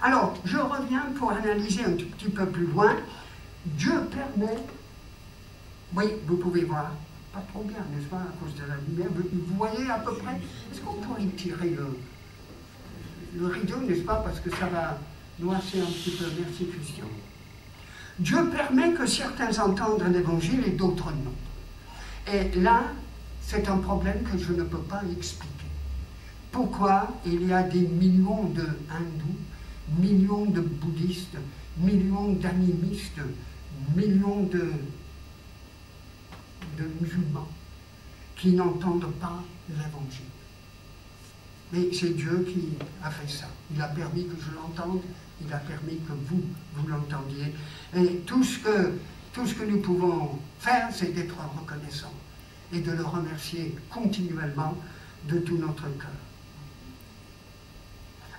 Alors, je reviens pour analyser un tout petit peu plus loin. Dieu permet, oui, vous pouvez voir, pas trop bien, n'est-ce pas, à cause de la lumière, vous voyez à peu près, est-ce qu'on pourrait tirer le rideau, n'est-ce pas, parce que ça va noircir un petit peu, merci Christian. Dieu permet que certains entendent l'évangile et d'autres non. Et là, c'est un problème que je ne peux pas expliquer. Pourquoi il y a des millions de hindous, millions de bouddhistes, millions d'animistes, millions de musulmans qui n'entendent pas l'évangile? Mais c'est Dieu qui a fait ça. Il a permis que je l'entende, il a permis que vous l'entendiez. Et tout ce que nous pouvons faire, c'est d'être reconnaissants et de le remercier continuellement de tout notre cœur.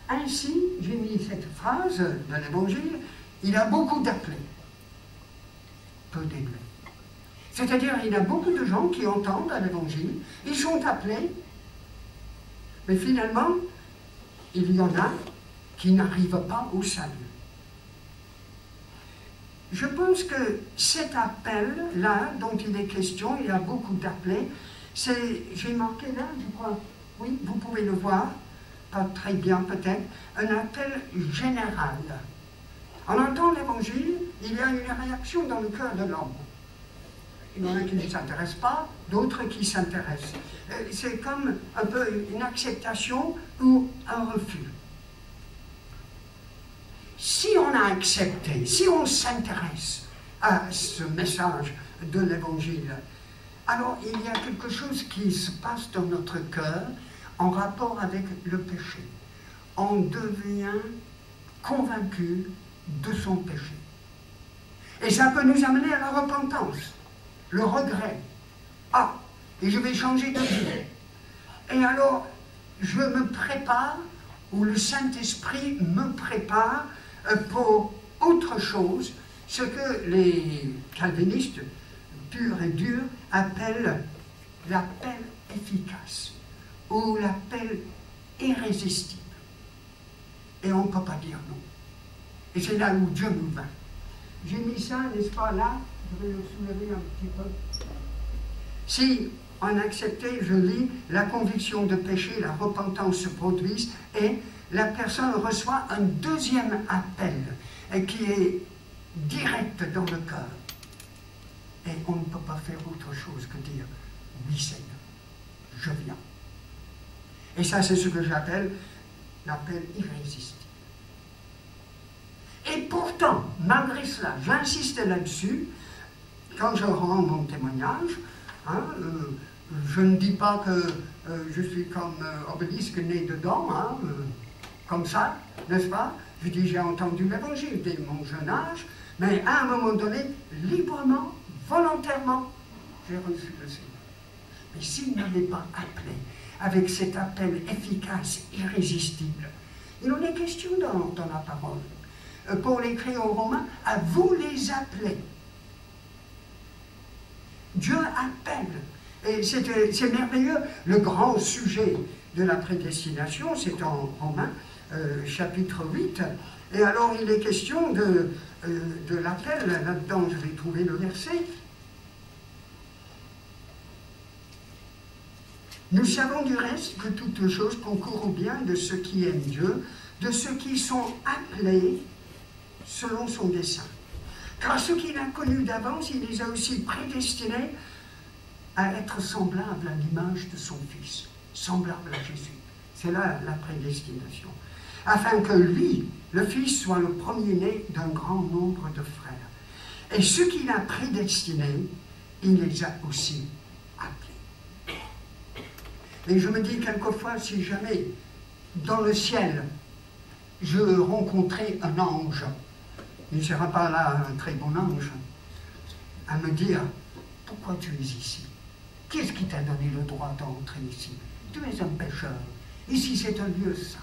Ainsi, j'ai mis cette phrase de l'Évangile, il a beaucoup d'appelés, peu d'élus. C'est-à-dire, il y a beaucoup de gens qui entendent l'Évangile, ils sont appelés, mais finalement, il y en a qui n'arrivent pas au salut. Je pense que cet appel-là, dont il est question, il y a beaucoup d'appelés, j'ai marqué là, je crois, oui, vous pouvez le voir, pas très bien peut-être, un appel général. En entendant l'Évangile, il y a une réaction dans le cœur de l'homme. Il y en a qui ne s'intéressent pas, d'autres qui s'intéressent. C'est comme un peu une acceptation ou un refus. Si on a accepté, si on s'intéresse à ce message de l'Évangile, alors il y a quelque chose qui se passe dans notre cœur en rapport avec le péché. On devient convaincu de son péché. Et ça peut nous amener à la repentance, le regret. Ah, et je vais changer de vie. Et alors, je me prépare, ou le Saint-Esprit me prépare pour autre chose, ce que les calvinistes purs et durs appellent l'appel efficace, ou l'appel irrésistible. Et on ne peut pas dire non. Et c'est là où Dieu nous vint. J'ai mis ça, n'est-ce pas, là, je vais le soulever un petit peu. Si on acceptait, je lis, la conviction de péché, la repentance se produisent, et la personne reçoit un deuxième appel, qui est direct dans le cœur. Et on ne peut pas faire autre chose que dire, oui Seigneur, je viens. Et ça, c'est ce que j'appelle l'appel irrésistible. Et pourtant, malgré cela, j'insiste là-dessus, quand je rends mon témoignage, hein, je ne dis pas que je suis comme Obélisque né dedans, hein, comme ça, n'est-ce pas? Je dis j'ai entendu l'Évangile dès mon jeune âge, mais à un moment donné, librement, volontairement, j'ai reçu le Seigneur. Mais s'il n'avait pas appelé, avec cet appel efficace, irrésistible, il en est question dans la parole. Paul écrit aux Romains, à vous les appeler. Dieu appelle. Et c'est merveilleux. Le grand sujet de la prédestination, c'est en Romains, chapitre 8. Et alors, il est question de l'appel. Là-dedans, je vais trouver le verset. Nous savons du reste que toutes choses concourent au bien de ceux qui aiment Dieu, de ceux qui sont appelés selon son dessein. Car ceux qu'il a connus d'avance, il les a aussi prédestinés à être semblables à l'image de son Fils, semblables à Jésus. C'est là la prédestination. Afin que lui, le Fils, soit le premier-né d'un grand nombre de frères. Et ceux qu'il a prédestinés, il les a aussi appelés. Et je me dis quelquefois, si jamais, dans le ciel, je rencontrais un ange, il ne sera pas là un très bon ange, à me dire, pourquoi tu es ici? Qu'est-ce qui t'a donné le droit d'entrer ici? Tu es un pécheur. Ici, c'est un lieu saint.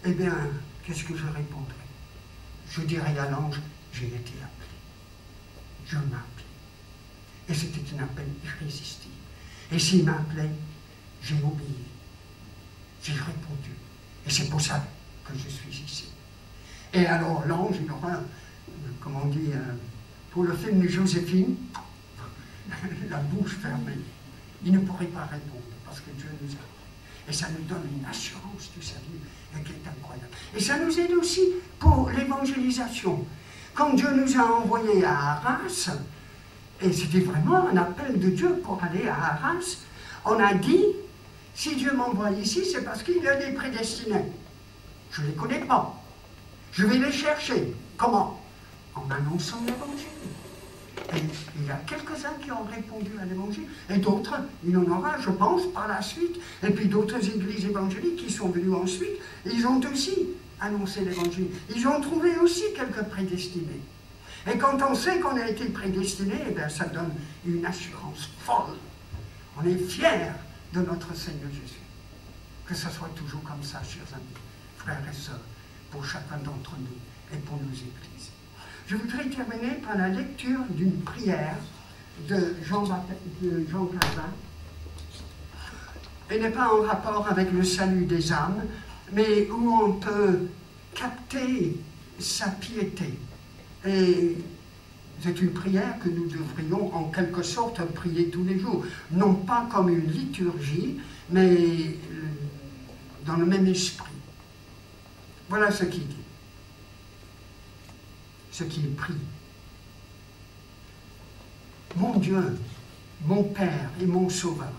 Eh bien, qu'est-ce que je répondrai? Je dirai à l'ange, j'ai été appelé. Dieu m'a appelé. Et c'était un appel irrésistible. Et s'il m'a appelé, j'ai obéi. J'ai répondu. Et c'est pour ça que je suis ici. Et alors l'ange, il aura, comme on dit, pour le film de Joséphine, la bouche fermée. Il ne pourrait pas répondre, parce que Dieu nous a. Et ça nous donne une assurance du salut qui est incroyable. Et ça nous aide aussi pour l'évangélisation. Quand Dieu nous a envoyés à Arras, et c'était vraiment un appel de Dieu pour aller à Arras, on a dit, si Dieu m'envoie ici, c'est parce qu'il y a des prédestinés. Je ne les connais pas. Je vais les chercher. Comment? En annonçant l'évangile. Et il y a quelques-uns qui ont répondu à l'évangile, et d'autres, il en aura, je pense, par la suite. Et puis d'autres églises évangéliques qui sont venues ensuite, ils ont aussi annoncé l'évangile. Ils ont trouvé aussi quelques prédestinés. Et quand on sait qu'on a été prédestiné, eh bien, ça donne une assurance folle. On est fiers de notre Seigneur Jésus. Que ce soit toujours comme ça, chers amis, frères et sœurs, pour chacun d'entre nous et pour nos églises. Je voudrais terminer par la lecture d'une prière de Jean Calvin. Elle n'est pas en rapport avec le salut des âmes, mais où on peut capter sa piété. Et c'est une prière que nous devrions en quelque sorte prier tous les jours. Non pas comme une liturgie, mais dans le même esprit. Voilà ce qu'il dit. Ce qu'il prie. Mon Dieu, mon Père et mon Sauveur,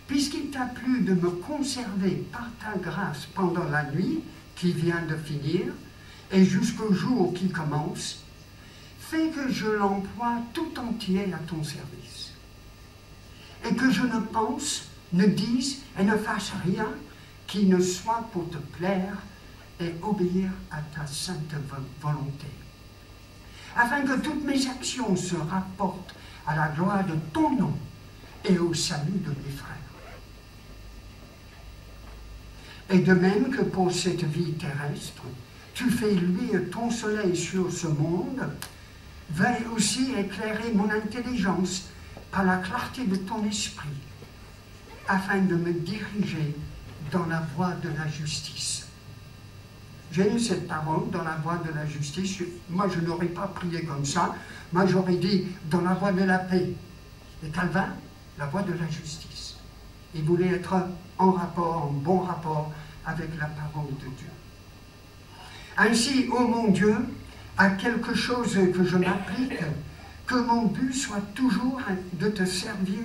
puisqu'il t'a plu de me conserver par ta grâce pendant la nuit qui vient de finir et jusqu'au jour qui commence, fais que je l'emploie tout entier à ton service et que je ne pense, ne dise et ne fasse rien qui ne soit pour te plaire et obéir à ta sainte volonté, afin que toutes mes actions se rapportent à la gloire de ton nom et au salut de mes frères. Et de même que pour cette vie terrestre, tu fais luire ton soleil sur ce monde, veuille aussi éclairer mon intelligence par la clarté de ton esprit, afin de me diriger dans la voie de la justice. J'ai lu cette parole, dans la voie de la justice. Moi, je n'aurais pas prié comme ça. Moi, j'aurais dit, dans la voie de la paix. Et Calvin, la voie de la justice. Il voulait être en rapport, en bon rapport avec la parole de Dieu. Ainsi, ô mon Dieu, à quelque chose que je m'applique, que mon but soit toujours de te servir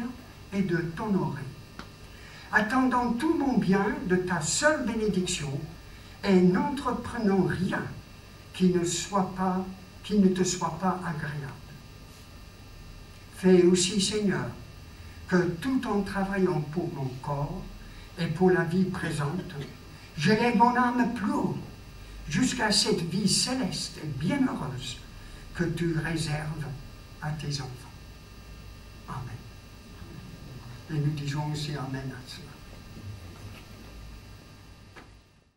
et de t'honorer, attendant tout mon bien de ta seule bénédiction, et n'entreprenant rien qui ne te soit pas agréable. Fais aussi, Seigneur, que tout en travaillant pour mon corps et pour la vie présente, j'élève mon âme plus haut, jusqu'à cette vie céleste et bienheureuse que tu réserves à tes enfants. Amen. Et nous disons aussi Amen à cela.